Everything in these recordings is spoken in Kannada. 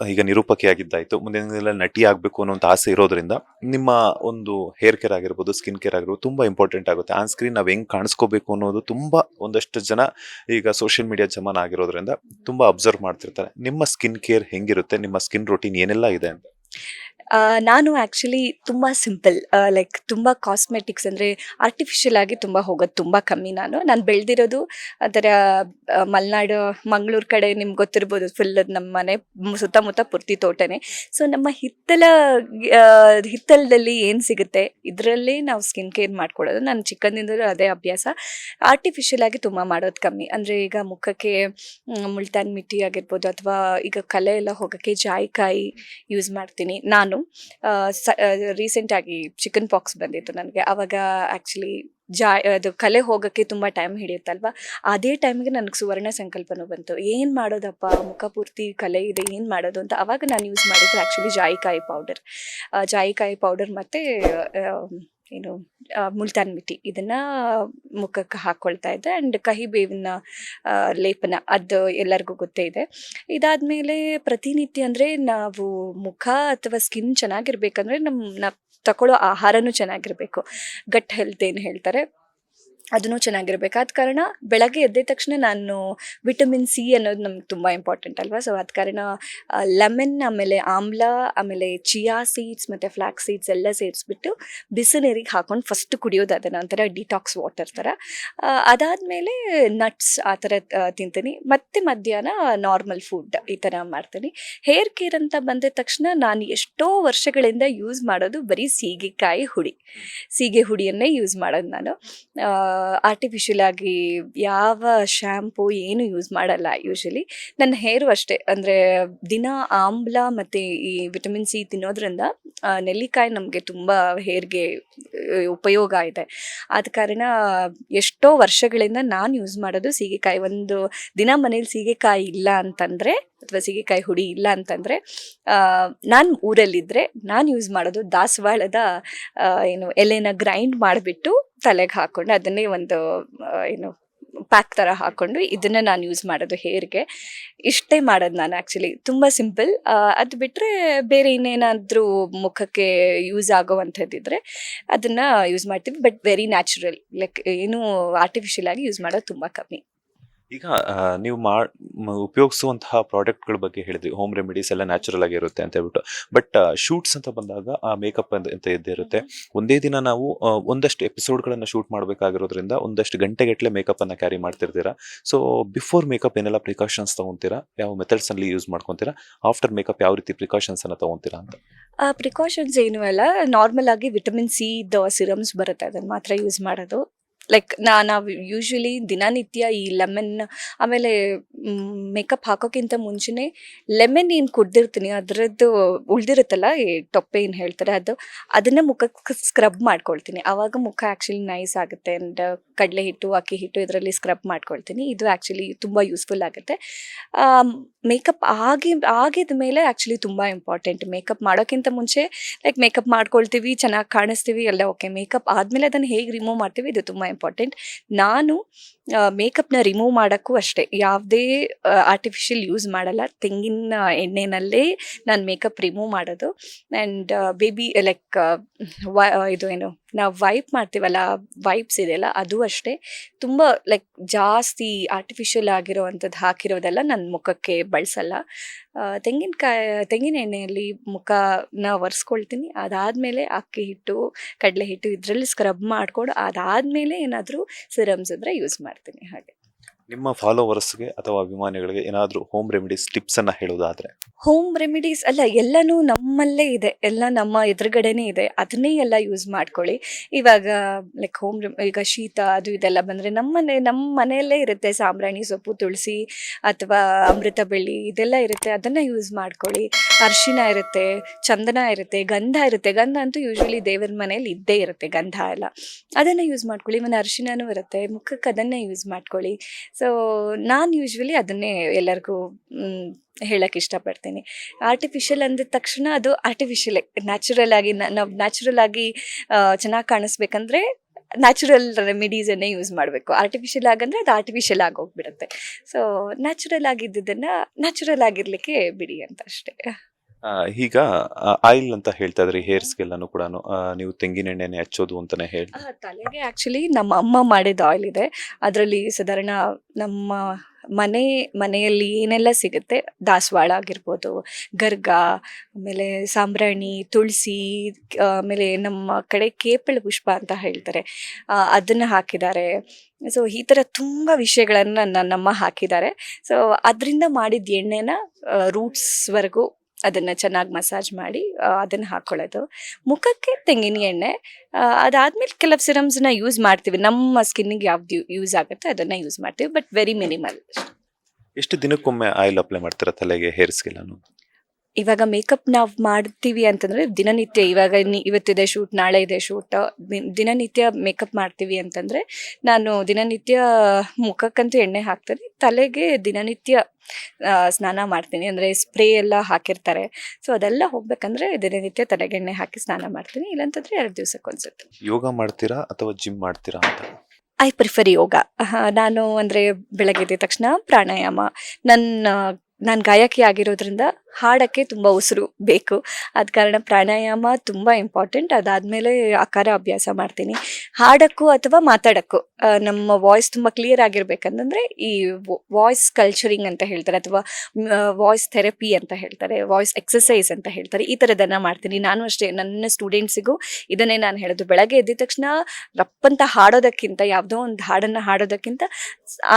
ಈಗ ನಿರೂಪಕಿಯಾಗಿದ್ದಾಯ್ತು, ಮುಂದಿನ ದಿನಗಳಲ್ಲಿ ನಟಿ ಆಗ್ಬೇಕು ಅನ್ನೋಂಥ ಆಸೆ ಇರೋದ್ರಿಂದ ನಿಮ್ಮ ಒಂದು ಹೇರ್ ಕೇರ್ ಆಗಿರ್ಬೋದು, ಸ್ಕಿನ್ ಕೇರ್ ಆಗಿರ್ಬೋದು ತುಂಬಾ ಇಂಪಾರ್ಟೆಂಟ್ ಆಗುತ್ತೆ. ಆನ್ ಸ್ಕ್ರೀನ್ ನಾವ್ ಹೆಂಗ್ ಕಾಣಿಸ್ಕೋಬೇಕು ಅನ್ನೋದು ತುಂಬಾ ಒಂದಷ್ಟು ಜನ ಈಗ ಸೋಷಿಯಲ್ ಮೀಡಿಯಾ ಜಮಾನ ಆಗಿರೋದ್ರಿಂದ ತುಂಬಾ ಅಬ್ಸರ್ವ್ ಮಾಡ್ತಿರ್ತಾರೆ. ನಿಮ್ಮ ಸ್ಕಿನ್ ಕೇರ್ ಹೆಂಗಿರುತ್ತೆ, ನಿಮ್ಮ ಸ್ಕಿನ್ ರೂಟೀನ್ ಏನೆಲ್ಲ ಇದೆ ಅಂತ? ನಾನು ಆ್ಯಕ್ಚುಲಿ ತುಂಬ ಸಿಂಪಲ್, ಲೈಕ್ ತುಂಬ ಕಾಸ್ಮೆಟಿಕ್ಸ್ ಅಂದರೆ ಆರ್ಟಿಫಿಷಿಯಲ್ ಆಗಿ ತುಂಬ ಹೋಗೋದು ತುಂಬ ಕಮ್ಮಿ. ನಾನು ಬೆಳೆದಿರೋದು ಅದರ ಮಲೆನಾಡು ಮಂಗಳೂರು ಕಡೆ, ನಿಮ್ಗೆ ಗೊತ್ತಿರ್ಬೋದು, ಫುಲ್ ನಮ್ಮ ಮನೆ ಸುತ್ತಮುತ್ತ ಪೂರ್ತಿ ತೋಟನೇ. ಸೊ ನಮ್ಮ ಹಿತ್ತಲದಲ್ಲಿ ಏನು ಸಿಗುತ್ತೆ ಇದರಲ್ಲೇ ನಾವು ಸ್ಕಿನ್ ಕೇರ್ ಮಾಡ್ಕೊಳ್ಳೋದು. ನಾನು ಚಿಕ್ಕಂದಿಂದಲೂ ಅದೇ ಅಭ್ಯಾಸ. ಆರ್ಟಿಫಿಷಿಯಲ್ ಆಗಿ ತುಂಬ ಮಾಡೋದು ಕಮ್ಮಿ. ಅಂದರೆ ಈಗ ಮುಖಕ್ಕೆ ಮುಲ್ತಾನ್ ಮಿಟ್ಟಿ ಆಗಿರ್ಬೋದು, ಅಥವಾ ಈಗ ಕಲೆ ಎಲ್ಲ ಹೋಗೋಕ್ಕೆ ಜಾಯಿಕಾಯಿ ಯೂಸ್ ಮಾಡ್ತೀನಿ ನಾನು. ರೀಸೆಂಟಾಗಿ ಚಿಕನ್ ಪಾಕ್ಸ್ ಬಂದಿತ್ತು ನನಗೆ. ಆವಾಗ ಆ್ಯಕ್ಚುಲಿ ಅದು ಕಲೆ ಹೋಗೋಕ್ಕೆ ತುಂಬ ಟೈಮ್ ಹಿಡಿಯುತ್ತಲ್ವ. ಅದೇ ಟೈಮಿಗೆ ನನಗೆ ಸುವರ್ಣ ಸಂಕಲ್ಪನೂ ಬಂತು, ಏನು ಮಾಡೋದಪ್ಪ, ಮುಖ ಪೂರ್ತಿ ಕಲೆ ಇದೆ, ಏನು ಮಾಡೋದು ಅಂತ. ಆವಾಗ ನಾನು ಯೂಸ್ ಮಾಡಿದ್ದು ಆ್ಯಕ್ಚುಲಿ ಜಾಯಿಕಾಯಿ ಪೌಡರ್ ಮತ್ತು ಏನು ಮುಲ್ತಾನ್ ಮಿಟ್ಟಿ, ಇದನ್ನು ಮುಖಕ್ಕೆ ಹಾಕ್ಕೊಳ್ತಾ ಇದ್ದೆ. ಆ್ಯಂಡ್ ಕಹಿ ಬೇವಿನ ಲೇಪನ, ಅದು ಎಲ್ಲರಿಗೂ ಗೊತ್ತೇ ಇದೆ. ಇದಾದಮೇಲೆ ಪ್ರತಿನಿತ್ಯ ಅಂದರೆ ನಾವು ಮುಖ ಅಥವಾ ಸ್ಕಿನ್ ಚೆನ್ನಾಗಿರ್ಬೇಕಂದ್ರೆ ನಾವು ತಗೊಳ್ಳೋ ಆಹಾರನೂ ಚೆನ್ನಾಗಿರಬೇಕು. ಗಟ್ ಹೆಲ್ತ್ ಏನು ಹೇಳ್ತಾರೆ ಅದೂ ಚೆನ್ನಾಗಿರ್ಬೇಕು. ಆದ ಕಾರಣ ಬೆಳಗ್ಗೆ ಎದ್ದ ತಕ್ಷಣ ನಾನು ವಿಟಮಿನ್ ಸಿ ಅನ್ನೋದು ನಮ್ಗೆ ತುಂಬ ಇಂಪಾರ್ಟೆಂಟ್ ಅಲ್ವಾ. ಸೊ ಆದ ಕಾರಣ ಲೆಮನ್, ಆಮೇಲೆ ಆಮ್ಲ, ಆಮೇಲೆ ಚಿಯಾ ಸೀಡ್ಸ್ ಮತ್ತು ಫ್ಲ್ಯಾಕ್ಸ್ ಸೀಡ್ಸ್ ಎಲ್ಲ ಸೇರಿಸ್ಬಿಟ್ಟು ಬಿಸಿ ನೀರಿಗೆ ಹಾಕೊಂಡು ಫಸ್ಟ್ ಕುಡಿಯೋದು, ಅದನ್ನು ಒಂಥರ ಡಿಟಾಕ್ಸ್ ವಾಟರ್ ಥರ. ಅದಾದಮೇಲೆ ನಟ್ಸ್ ಆ ಥರ ತಿಂತೀನಿ. ಮತ್ತು ಮಧ್ಯಾಹ್ನ ನಾರ್ಮಲ್ ಫುಡ್ ಈ ಥರ ಮಾಡ್ತೀನಿ. ಹೇರ್ ಕೇರ್ ಅಂತ ಬಂದ ತಕ್ಷಣ ನಾನು ಎಷ್ಟೋ ವರ್ಷಗಳಿಂದ ಯೂಸ್ ಮಾಡೋದು ಬರೀ ಸೀಗೆ ಹುಡಿಯನ್ನೇ ಯೂಸ್ ಮಾಡೋದು ನಾನು. ಆರ್ಟಿಫಿಷಿಯಲ್ ಆಗಿ ಯಾವ ಶ್ಯಾಂಪು ಏನು ಯೂಸ್ ಮಾಡಲ್ಲ ಯೂಶಲಿ. ನನ್ನ ಹೇರು ಅಷ್ಟೇ, ಅಂದರೆ ದಿನ ಆಮ್ಲ ಮತ್ತು ಈ ವಿಟಮಿನ್ ಸಿ ತಿನ್ನೋದ್ರಿಂದ ನೆಲ್ಲಿಕಾಯಿ ನಮಗೆ ತುಂಬ ಹೇರ್ಗೆ ಉಪಯೋಗ ಇದೆ. ಆದ ಕಾರಣ ಎಷ್ಟೋ ವರ್ಷಗಳಿಂದ ನಾನು ಯೂಸ್ ಮಾಡೋದು ಸೀಗೆಕಾಯಿ. ಒಂದು ದಿನ ಮನೇಲಿ ಸೀಗೆಕಾಯಿ ಇಲ್ಲ ಅಂತಂದರೆ, ಅಥವಾ ಸೀಗೆಕಾಯಿ ಹುಡಿ ಇಲ್ಲ ಅಂತಂದರೆ, ನಾನು ಊರಲ್ಲಿದ್ದರೆ ನಾನು ಯೂಸ್ ಮಾಡೋದು ದಾಸವಾಳದ ಎಲೆನ ಗ್ರೈಂಡ್ ಮಾಡಿಬಿಟ್ಟು ತಲೆಗೆ ಹಾಕ್ಕೊಂಡು ಅದನ್ನೇ ಒಂದು ಪ್ಯಾಕ್ ಥರ ಹಾಕ್ಕೊಂಡು ಇದನ್ನು ನಾನು ಯೂಸ್ ಮಾಡೋದು ಹೇರ್ಗೆ. ಇಷ್ಟೇ ಮಾಡೋದು ನಾನು ಆ್ಯಕ್ಚುಲಿ, ತುಂಬ ಸಿಂಪಲ್. ಅದು ಬಿಟ್ಟರೆ ಬೇರೆ ಇನ್ನೇನಾದರೂ ಮುಖಕ್ಕೆ ಯೂಸ್ ಆಗೋವಂಥದ್ದಿದ್ರೆ ಅದನ್ನು ಯೂಸ್ ಮಾಡ್ತೀವಿ, ಬಟ್ ವೆರಿ ನ್ಯಾಚುರಲ್, ಲೈಕ್ ಏನು ಆರ್ಟಿಫಿಷಿಯಲ್ ಆಗಿ ಯೂಸ್ ಮಾಡೋದು ತುಂಬ ಕಮ್ಮಿ. ಈಗ ನೀವು ಉಪಯೋಗಿಸುವಂತಹ ಪ್ರಾಡಕ್ಟ್ಗಳ ಬಗ್ಗೆ ಹೇಳಿದ್ರಿ, ಹೋಮ್ ರೆಮಿಡೀಸ್ ಎಲ್ಲ ನ್ಯಾಚುರಲ್ ಆಗಿರುತ್ತೆ ಅಂತ ಹೇಳ್ಬಿಟ್ಟು. ಬಟ್ ಶೂಟ್ಸ್ ಅಂತ ಬಂದಾಗ ಆ ಮೇಕಪ್ ಅಂತ ಇದ್ದೇ ಇರುತ್ತೆ. ಒಂದೇ ದಿನ ನಾವು ಒಂದಷ್ಟು ಎಪಿಸೋಡ್ಗಳನ್ನು ಶೂಟ್ ಮಾಡಬೇಕಾಗಿರೋದ್ರಿಂದ ಒಂದಷ್ಟು ಗಂಟೆಗಟ್ಟಲೆ ಮೇಕಪ್ ಅನ್ನ ಕ್ಯಾರಿ ಮಾಡ್ತಿರ್ತೀರಾ. ಸೊ ಬಿಫೋರ್ ಮೇಕಪ್ ಏನೆಲ್ಲ ಪ್ರಿಕಾಷನ್ಸ್ ತಗೊಂತೀರಾ, ಯಾವ ಮೆಥಡ್ಸ್ ಅಲ್ಲಿ ಯೂಸ್ ಮಾಡ್ಕೊತೀರಾ, ಆಫ್ಟರ್ ಮೇಕಪ್ ಯಾವ ರೀತಿ ಪ್ರಿಕಾಷನ್ಸ್ ಅನ್ನ ತಗೊಂತೀರಾ ಅಂತ? ಪ್ರಿಕಾಷನ್ಸ್ ಏನೂ ಅಲ್ಲ, ನಾರ್ಮಲ್ ಆಗಿ ವಿಟಮಿನ್ ಸಿ ಸಿರಮ್ಸ್ ಬರುತ್ತೆ, ಅದನ್ನು ಮಾತ್ರ ಯೂಸ್ ಮಾಡೋದು. ಲೈಕ್ ನಾವು ಯೂಶ್ವಲಿ ದಿನನಿತ್ಯ ಈ ಲೆಮನ್, ಆಮೇಲೆ ಮೇಕಪ್ ಹಾಕೋಕ್ಕಿಂತ ಮುಂಚೆನೇ ಲೆಮನ್ ಏನು ಕುಡ್ದಿರ್ತೀನಿ ಅದರದ್ದು ಉಳಿದಿರುತ್ತಲ್ಲ, ಈ ಟೊಪ್ಪೆ ಏನು ಹೇಳ್ತಾರೆ ಅದನ್ನು ಮುಖಕ್ಕೆ ಸ್ಕ್ರಬ್ ಮಾಡ್ಕೊಳ್ತೀನಿ. ಆವಾಗ ಮುಖ ಆ್ಯಕ್ಚುಲಿ ನೈಸ್ ಆಗುತ್ತೆ. ಆ್ಯಂಡ್ ಕಡಲೆ ಹಿಟ್ಟು, ಅಕ್ಕಿ ಹಿಟ್ಟು ಇದರಲ್ಲಿ ಸ್ಕ್ರಬ್ ಮಾಡ್ಕೊಳ್ತೀನಿ. ಇದು ಆ್ಯಕ್ಚುಲಿ ತುಂಬ ಯೂಸ್ಫುಲ್ ಆಗುತ್ತೆ. ಮೇಕಪ್ ಆಗಿದ ಮೇಲೆ ಆ್ಯಕ್ಚುಲಿ ತುಂಬ ಇಂಪಾರ್ಟೆಂಟ್. ಮೇಕಪ್ ಮಾಡೋಕ್ಕಿಂತ ಮುಂಚೆ ಲೈಕ್ ಮೇಕಪ್ ಮಾಡ್ಕೊಳ್ತೀವಿ, ಚೆನ್ನಾಗಿ ಕಾಣಿಸ್ತೀವಿ ಎಲ್ಲ ಓಕೆ. ಮೇಕಪ್ ಆದಮೇಲೆ ಅದನ್ನು ಹೇಗೆ ರಿಮೂವ್ ಮಾಡ್ತೀವಿ, ಇದು ತುಂಬ ಇಂಪಾರ್ಟೆಂಟ್. ನಾನು ಮೇಕಪ್ನ ರಿಮೂವ್ ಮಾಡೋಕ್ಕೂ ಅಷ್ಟೇ ಯಾವುದೇ ಆರ್ಟಿಫಿಷಿಯಲ್ ಯೂಸ್ ಮಾಡಲ್ಲ. ತೆಂಗಿನ ಎಣ್ಣೆನಲ್ಲೇ ನಾನು ಮೇಕಪ್ ರಿಮೂವ್ ಮಾಡೋದು. ಆ್ಯಂಡ್ ಬೇಬಿ ಲೈಕ್ ಇದು ಏನು ನಾವು ವೈಪ್ ಮಾಡ್ತೀವಲ್ಲ, ವೈಪ್ಸ್ ಇದೆಯಲ್ಲ, ಅದು ಅಷ್ಟೇ ತುಂಬ ಲೈಕ್ ಜಾಸ್ತಿ ಆರ್ಟಿಫಿಷಿಯಲ್ ಆಗಿರೋವಂಥದ್ದು ಹಾಕಿರೋದೆಲ್ಲ ನನ್ನ ಮುಖಕ್ಕೆ ಬಳಸಲ್ಲ. ತೆಂಗಿನ ಎಣ್ಣೆಯಲ್ಲಿ ಮುಖನ ಒರೆಸ್ಕೊಳ್ತೀನಿ. ಅದಾದಮೇಲೆ ಅಕ್ಕಿ ಹಿಟ್ಟು, ಕಡಲೆ ಹಿಟ್ಟು ಇದರಲ್ಲಿ ಸ್ಕ್ರಬ್ ಮಾಡ್ಕೊಂಡು ಅದಾದಮೇಲೆ ಏನಾದರೂ ಸಿರಮ್ಸ್ ಇದ್ದರೆ ಯೂಸ್ ಮಾಡ್ತೀನಿ. ಹಾಗೆ ನಿಮ್ಮ ಫಾಲೋವರ್ಸ್ಗೆ ಅಥವಾ ಅಭಿಮಾನಿಗಳಿಗೆ ಏನಾದರೂ ಹೋಮ್ ರೆಮಿಡೀಸ್ ಟಿಪ್ಸ್ ಅನ್ನ ಹೇಳೋದಾದ್ರೆ? ಹೋಮ್ ರೆಮಿಡೀಸ್ ಅಲ್ಲ, ಎಲ್ಲನೂ ನಮ್ಮಲ್ಲೇ ಇದೆ, ಎಲ್ಲ ನಮ್ಮ ಎದುರುಗಡೆನೇ ಇದೆ, ಅದನ್ನೇ ಎಲ್ಲ ಯೂಸ್ ಮಾಡ್ಕೊಳ್ಳಿ. ಇವಾಗ ಲೈಕ್ ಈಗ ಶೀತ ಅದು ಇದೆಲ್ಲ ಬಂದರೆ ನಮ್ಮ ಮನೆಯಲ್ಲೇ ಇರುತ್ತೆ. ಸಾಂಬ್ರಾಣಿ ಸೊಪ್ಪು, ತುಳಸಿ ಅಥವಾ ಅಮೃತ ಬಳ್ಳಿ ಇದೆಲ್ಲ ಇರುತ್ತೆ, ಅದನ್ನು ಯೂಸ್ ಮಾಡ್ಕೊಳ್ಳಿ. ಅರಿಶಿನ ಇರುತ್ತೆ, ಚಂದನ ಇರುತ್ತೆ, ಗಂಧ ಇರುತ್ತೆ. ಗಂಧ ಅಂತೂ ಯೂಶ್ವಲಿ ದೇವರ ಮನೇಲಿ ಇದ್ದೇ ಇರುತ್ತೆ, ಗಂಧ ಎಲ್ಲ, ಅದನ್ನು ಯೂಸ್ ಮಾಡ್ಕೊಳ್ಳಿ. ಇವನ್ ಅರಿಶಿನೂ ಇರುತ್ತೆ, ಮುಖಕ್ಕೆ ಅದನ್ನೇ ಯೂಸ್ ಮಾಡ್ಕೊಳ್ಳಿ. ಸೊ ನಾನು ಯೂಶ್ವಲಿ ಅದನ್ನೇ ಎಲ್ಲರಿಗೂ ಹೇಳಕ್ಕೆ ಇಷ್ಟಪಡ್ತೀನಿ. ಆರ್ಟಿಫಿಷಿಯಲ್ ಅಂದ ತಕ್ಷಣ ಅದು ಆರ್ಟಿಫಿಷಿಯಲೇ. ನ್ಯಾಚುರಲ್ ಆಗಿ ನಾವು ನ್ಯಾಚುರಲ್ ಆಗಿ ಚೆನ್ನಾಗಿ ಕಾಣಿಸ್ಬೇಕಂದ್ರೆ ನ್ಯಾಚುರಲ್ ರೆಮಿಡೀಸನ್ನೇ ಯೂಸ್ ಮಾಡಬೇಕು. ಆರ್ಟಿಫಿಷಿಯಲ್ ಆಗಂದರೆ ಅದು ಆರ್ಟಿಫಿಷಿಯಲ್ ಆಗೋಗ್ಬಿಡುತ್ತೆ. ಸೊ ನ್ಯಾಚುರಲ್ ಆಗಿದ್ದನ್ನು ನ್ಯಾಚುರಲ್ ಆಗಿರಲಿಕ್ಕೆ ಬಿಡಿ ಅಂತ ಅಷ್ಟೇ. ಈಗ ಆಯಿಲ್ ಅಂತ ಹೇಳ್ತಾ ಇದ್ರಿ ಹೇರ್ಸ್ಗೆಲ್ಲಾನು ಕೂಡ ನೀವು ತೆಂಗಿನ ಎಣ್ಣೆನೆ ಹಚ್ಚೋದು ಅಂತಾನೆ ಹೇಳಿ. ತಲೆಗೆ ಆ್ಯಕ್ಚುಲಿ ನಮ್ಮ ಅಮ್ಮ ಮಾಡಿದ ಆಯಿಲ್ ಇದೆ. ಅದರಲ್ಲಿ ಸಾಧಾರಣ ನಮ್ಮ ಮನೆಯಲ್ಲಿ ಏನೆಲ್ಲ ಸಿಗುತ್ತೆ, ದಾಸವಾಳ ಆಗಿರ್ಬೋದು, ಗರ್ಗ, ಆಮೇಲೆ ಸಾಂಬ್ರಾಣಿ, ತುಳಸಿ, ಆಮೇಲೆ ನಮ್ಮ ಕಡೆ ಕೇಪಳ ಪುಷ್ಪ ಅಂತ ಹೇಳ್ತಾರೆ, ಅದನ್ನು ಹಾಕಿದ್ದಾರೆ. ಸೊ ಈ ಥರ ತುಂಬ ವಿಷಯಗಳನ್ನು ನನ್ನಮ್ಮ ಹಾಕಿದ್ದಾರೆ. ಸೊ ಅದರಿಂದ ಮಾಡಿದ ಎಣ್ಣೆನ ರೂಟ್ಸ್ವರೆಗೂ ಅದನ್ನು ಚೆನ್ನಾಗಿ ಮಸಾಜ್ ಮಾಡಿ ಅದನ್ನು ಹಾಕ್ಕೊಳ್ಳೋದು. ಮುಖಕ್ಕೆ ತೆಂಗಿನ ಎಣ್ಣೆ, ಅದಾದಮೇಲೆ ಕೆಲವು ಸಿರಮ್ಸ್ನ ಯೂಸ್ ಮಾಡ್ತೀವಿ. ನಮ್ಮ ಸ್ಕಿನ್ನಿಗೆ ಯಾವ್ದು ಯೂಸ್ ಆಗುತ್ತೆ ಅದನ್ನು ಯೂಸ್ ಮಾಡ್ತೀವಿ, ಬಟ್ ವೆರಿ ಮಿನಿಮಲ್. ಎಷ್ಟು ದಿನಕ್ಕೊಮ್ಮೆ ಆಯಿಲ್ ಅಪ್ಲೈ ಮಾಡ್ತೀರಾ ತಲೆಗೆ, ಹೇರ್ಸ್ಗೆಲ್ಲಾನು? ಇವಾಗ ಮೇಕಪ್ ನಾವು ಮಾಡ್ತೀವಿ ಅಂತಂದರೆ ದಿನನಿತ್ಯ, ಇವಾಗ ಇವತ್ತಿದೆ ಶೂಟ್, ನಾಳೆ ಇದೆ ಶೂಟ್, ದಿನನಿತ್ಯ ಮೇಕಪ್ ಮಾಡ್ತೀವಿ ಅಂತಂದರೆ ನಾನು ದಿನನಿತ್ಯ ಮುಖಕ್ಕಂತೂ ಎಣ್ಣೆ ಹಾಕ್ತೀನಿ, ತಲೆಗೆ ದಿನನಿತ್ಯ ಸ್ನಾನ ಮಾಡ್ತೀನಿ. ಅಂದರೆ ಸ್ಪ್ರೇ ಎಲ್ಲ ಹಾಕಿರ್ತಾರೆ, ಸೊ ಅದೆಲ್ಲ ಹೋಗ್ಬೇಕಂದ್ರೆ ದಿನನಿತ್ಯ ತಲೆಗೆ ಎಣ್ಣೆ ಹಾಕಿ ಸ್ನಾನ ಮಾಡ್ತೀನಿ. ಇಲ್ಲಂತಂದರೆ 2 ದಿವಸಕ್ಕೊಂದ್ಸತಿ. ಯೋಗ ಮಾಡ್ತೀರಾ ಅಥವಾ ಜಿಮ್ ಮಾಡ್ತೀರಾ ಅಂತ? ಐ ಪ್ರಿಫರ್ ಯೋಗ. ನಾನು ಅಂದರೆ ಬೆಳಗ್ಗೆ ಎದ್ದ ತಕ್ಷಣ ಪ್ರಾಣಾಯಾಮ. ನಾನು ಗಾಯಕಿ ಆಗಿರೋದ್ರಿಂದ ಹಾಡೋಕ್ಕೆ ತುಂಬ ಉಸಿರು ಬೇಕು. ಆದ ಕಾರಣ ಪ್ರಾಣಾಯಾಮ ತುಂಬ ಇಂಪಾರ್ಟೆಂಟ್. ಅದಾದಮೇಲೆ ಆಕಾರ ಅಭ್ಯಾಸ ಮಾಡ್ತೀನಿ. ಹಾಡೋಕ್ಕೂ ಅಥವಾ ಮಾತಾಡೋಕ್ಕೂ ನಮ್ಮ ವಾಯ್ಸ್ ತುಂಬ ಕ್ಲಿಯರ್ ಆಗಿರ್ಬೇಕಂತಂದರೆ ಈ ವಾಯ್ಸ್ ಕಲ್ಚರಿಂಗ್ ಅಂತ ಹೇಳ್ತಾರೆ, ಅಥವಾ ವಾಯ್ಸ್ ಥೆರಪಿ ಅಂತ ಹೇಳ್ತಾರೆ, ವಾಯ್ಸ್ ಎಕ್ಸಸೈಸ್ ಅಂತ ಹೇಳ್ತಾರೆ. ಈ ಥರದನ್ನು ಮಾಡ್ತೀನಿ. ನಾನು ಅಷ್ಟೇ ನನ್ನ ಸ್ಟೂಡೆಂಟ್ಸಿಗೂ ಇದನ್ನೇ ನಾನು ಹೇಳೋದು. ಬೆಳಗ್ಗೆ ಎದ್ದ ತಕ್ಷಣ ರಪ್ಪಂತ ಹಾಡೋದಕ್ಕಿಂತ, ಯಾವುದೋ ಒಂದು ಹಾಡನ್ನು ಹಾಡೋದಕ್ಕಿಂತ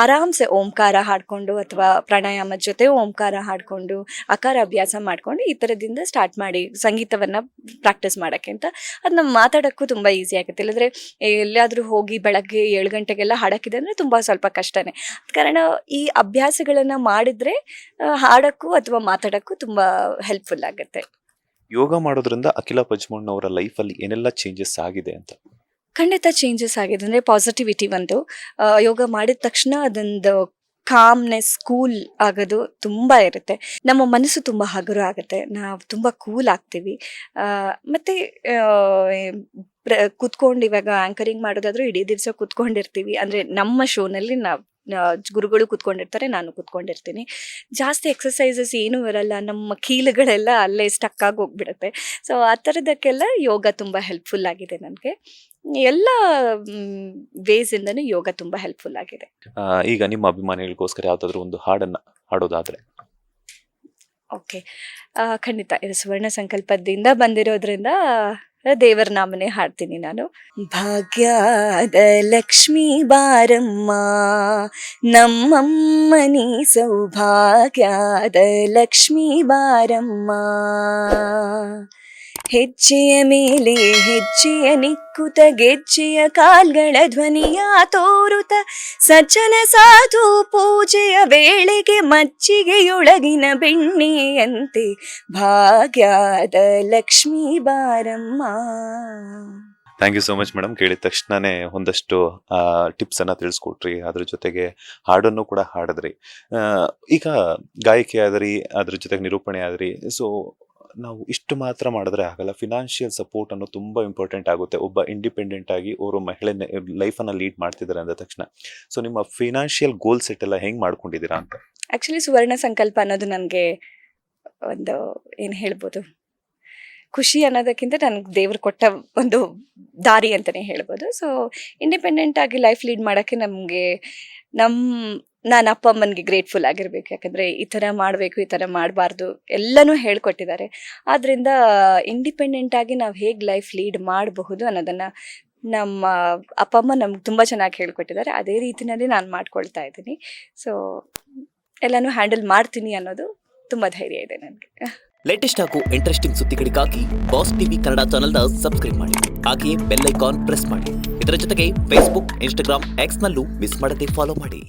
ಆರಾಮ್ಸೆ ಓಂಕಾರ ಹಾಡಿಕೊಂಡು ಅಥವಾ ಪ್ರಾಣಾಯಾಮದ ಜೊತೆ ಓಂಕಾರ ಹಾಡಿಕೊಂಡು ಆಕಾರ ಅಭ್ಯಾಸ ಮಾಡಿಕೊಂಡು ಈ ಥರದಿಂದ ಸ್ಟಾರ್ಟ್ ಮಾಡಿ ಸಂಗೀತವನ್ನು ಪ್ರಾಕ್ಟೀಸ್ ಮಾಡೋಕ್ಕೆ ಅಂತ. ಅದು ನಮ್ಮ ಮಾತಾಡೋಕ್ಕೂ ತುಂಬ ಈಸಿ ಆಗುತ್ತೆ. ಇಲ್ಲದ್ರೆ ಎಲ್ಲಾದರೂ ಹೋಗಿ ಬೆಳಗ್ಗೆ 7 ಗಂಟೆಗೆಲ್ಲ ಹಾಡೋಕ್ಕಿದೆ ಅಂದರೆ ತುಂಬ ಸ್ವಲ್ಪ ಕಷ್ಟನೇ. ಕಾರಣ ಈ ಅಭ್ಯಾಸಗಳನ್ನು ಮಾಡಿದರೆ ಹಾಡೋಕ್ಕೂ ಅಥವಾ ಮಾತಾಡೋಕ್ಕೂ ತುಂಬ ಹೆಲ್ಪ್ಫುಲ್ ಆಗುತ್ತೆ. ಯೋಗ ಮಾಡೋದ್ರಿಂದ ಅಖಿಲ ಪಜ್ಮೋನ್ ಅವರ ಲೈಫಲ್ಲಿ ಏನೆಲ್ಲ ಚೇಂಜಸ್ ಆಗಿದೆ ಅಂತ? ಖಂಡಿತ ಚೇಂಜಸ್ ಆಗಿದೆ. ಅಂದರೆ ಪಾಸಿಟಿವಿಟಿ ಒಂದು, ಯೋಗ ಮಾಡಿದ ತಕ್ಷಣ ಅದೊಂದು ಕಾಮ್ನೆಸ್, ಕೂಲ್ ಆಗೋದು ತುಂಬ ಇರುತ್ತೆ. ನಮ್ಮ ಮನಸ್ಸು ತುಂಬ ಹಗುರ ಆಗುತ್ತೆ, ನಾವು ತುಂಬ ಕೂಲ್ ಆಗ್ತೀವಿ. ಮತ್ತು ಕೂತ್ಕೊಂಡು ಇವಾಗ ಆ್ಯಂಕರಿಂಗ್ ಮಾಡೋದಾದ್ರೂ ಇಡೀ ದಿವಸ ಕೂತ್ಕೊಂಡಿರ್ತೀವಿ. ಅಂದರೆ ನಮ್ಮ ಶೋನಲ್ಲಿ ನಾವು ಗುರುಗಳು ಕೂತ್ಕೊಂಡಿರ್ತಾರೆ, ನಾನು ಕೂತ್ಕೊಂಡಿರ್ತೀನಿ. ಜಾಸ್ತಿ ಎಕ್ಸಸೈಸಸ್ ಏನೂ ಇರಲ್ಲ, ನಮ್ಮ ಕೀಲುಗಳೆಲ್ಲ ಅಲ್ಲೇ ಸ್ಟಕ್ ಆಗಿ ಹೋಗ್ಬಿಡುತ್ತೆ. ಸೊ ಆ ಥರದಕ್ಕೆಲ್ಲ ಯೋಗ ತುಂಬ ಹೆಲ್ಪ್ಫುಲ್ ಆಗಿದೆ ನನಗೆ. ಎಲ್ಲ ವೇಸಿಂದನೂ ಯೋಗ ತುಂಬ ಹೆಲ್ಪ್ಫುಲ್ ಆಗಿದೆ. ಈಗ ನಿಮ್ಮ ಅಭಿಮಾನಿಗಳಿಗೋಸ್ಕರ ಯಾವುದಾದ್ರೂ ಒಂದು ಹಾಡನ್ನು ಹಾಡೋದಾದರೆ? ಓಕೆ, ಖಂಡಿತ. ಇದು ಸುವರ್ಣ ಸಂಕಲ್ಪದಿಂದ ಬಂದಿರೋದ್ರಿಂದ ದೇವರ ನಾಮನೇ ಹಾಡ್ತೀನಿ ನಾನು. ಭಾಗ್ಯದ ಲಕ್ಷ್ಮೀ ಬಾರಮ್ಮ, ನಮ್ಮಮ್ಮನಿ ಸೌಭಾಗ್ಯದ ಲಕ್ಷ್ಮೀ ಬಾರಮ್ಮ. ಹೆಜ್ಜೆಯ ಮೇಲೆ ಹೆಜ್ಜೆಯ ನಿಕ್ಕುತ, ಗೆಜ್ಜೆಯ ಕಾಲ್ಗಳ ಧ್ವನಿಯ ತೋರುತ, ಸಜ್ಜನ ಸಾಧು ಪೂಜೆಯ ವೇಳೆಗೆ ಮಜ್ಜಿಗೆಯೊಳಗಿನ ಬೆಣ್ಣೆಯಂತೆ ಭಾಗ್ಯದ ಲಕ್ಷ್ಮೀ ಬಾರಮ್ಮ. Thank you so much madam. ಕೇಳಿದ ತಕ್ಷಣನೇ ಒಂದಷ್ಟು ಟಿಪ್ಸನ್ನು ತಿಳಿಸ್ಕೊಟ್ರಿ, ಅದ್ರ ಜೊತೆಗೆ ಹಾಡನ್ನು ಕೂಡ ಹಾಡಿದ್ರಿ. ಈಗ ಗಾಯಕಿ ಆದ್ರಿ, ಅದ್ರ ಜೊತೆಗೆ ನಿರೂಪಣೆ ಆದ್ರಿ. ಸೊ ನಾವು ಇಷ್ಟು ಮಾತ್ರ ಮಾಡಿದ್ರೆ ಆಗಲ್ಲ, ಫಿನಾನ್ಷಿಯಲ್ ಸಪೋರ್ಟ್ ಅನ್ನೋ ತುಂಬ ಇಂಪಾರ್ಟೆಂಟ್ ಆಗುತ್ತೆ. ಒಬ್ಬ ಇಂಡಿಪೆಂಡೆಂಟ್ ಆಗಿ ಅವರು ಮಹಿಳೆ ಲೈಫನ್ನು ಲೀಡ್ ಮಾಡ್ತಿದ್ದಾರೆ ಅಂದ ತಕ್ಷಣ. ಸೊ ನಿಮ್ಮ ಫಿನಾನ್ಷಿಯಲ್ ಗೋಲ್ ಸೆಟ್ ಎಲ್ಲ ಹೆಂಗೆ ಮಾಡ್ಕೊಂಡಿದ್ದೀರಾ ಅಂತ? ಆ್ಯಕ್ಚುಲಿ ಸುವರ್ಣ ಸಂಕಲ್ಪ ಅನ್ನೋದು ನನಗೆ ಒಂದು ಏನು ಹೇಳ್ಬೋದು, ಖುಷಿ ಅನ್ನೋದಕ್ಕಿಂತ ನನಗೆ ದೇವ್ರು ಕೊಟ್ಟ ಒಂದು ದಾರಿ ಅಂತಲೇ ಹೇಳ್ಬೋದು. ಸೊ ಇಂಡಿಪೆಂಡೆಂಟ್ ಆಗಿ ಲೈಫ್ ಲೀಡ್ ಮಾಡೋಕ್ಕೆ ನಮಗೆ ನಾನು ಅಪ್ಪ ಅಮ್ಮನಿಗೆ ಗ್ರೇಟ್ಫುಲ್ ಆಗಿರಬೇಕು. ಯಾಕಂದರೆ ಈ ಥರ ಮಾಡಬೇಕು, ಈ ಥರ ಮಾಡಬಾರ್ದು ಎಲ್ಲನೂ ಹೇಳ್ಕೊಟ್ಟಿದ್ದಾರೆ. ಆದ್ದರಿಂದ ಇಂಡಿಪೆಂಡೆಂಟಾಗಿ ನಾವು ಹೇಗೆ ಲೈಫ್ ಲೀಡ್ ಮಾಡಬಹುದು ಅನ್ನೋದನ್ನು ನಮ್ಮ ಅಪ್ಪ ಅಮ್ಮ ನಮ್ಗೆ ತುಂಬ ಚೆನ್ನಾಗಿ ಹೇಳ್ಕೊಟ್ಟಿದ್ದಾರೆ. ಅದೇ ರೀತಿಯಲ್ಲಿ ನಾನು ಮಾಡ್ಕೊಳ್ತಾ ಇದ್ದೀನಿ. ಸೊ ಎಲ್ಲನೂ ಹ್ಯಾಂಡಲ್ ಮಾಡ್ತೀನಿ ಅನ್ನೋದು ತುಂಬ ಧೈರ್ಯ ಇದೆ ನನಗೆ. ಲೇಟೆಸ್ಟ್ ಹಾಗೂ ಇಂಟ್ರೆಸ್ಟಿಂಗ್ ಸುದ್ದಿಗಳಿಗಾಗಿ ಬಾಸ್ ಟಿವಿ ಕನ್ನಡ ಚಾನೆಲ್ನ ಸಬ್ಸ್ಕ್ರೈಬ್ ಮಾಡಿ. ಹಾಗೆಯೇ ಬೆಲ್ ಐಕಾನ್ ಪ್ರೆಸ್ ಮಾಡಿ. ಇದರ ಜೊತೆಗೆ ಫೇಸ್ಬುಕ್, ಇನ್ಸ್ಟಾಗ್ರಾಮ್, ಎಕ್ಸ್ನಲ್ಲೂ ಮಿಸ್ ಮಾಡದೆ ಫಾಲೋ ಮಾಡಿ.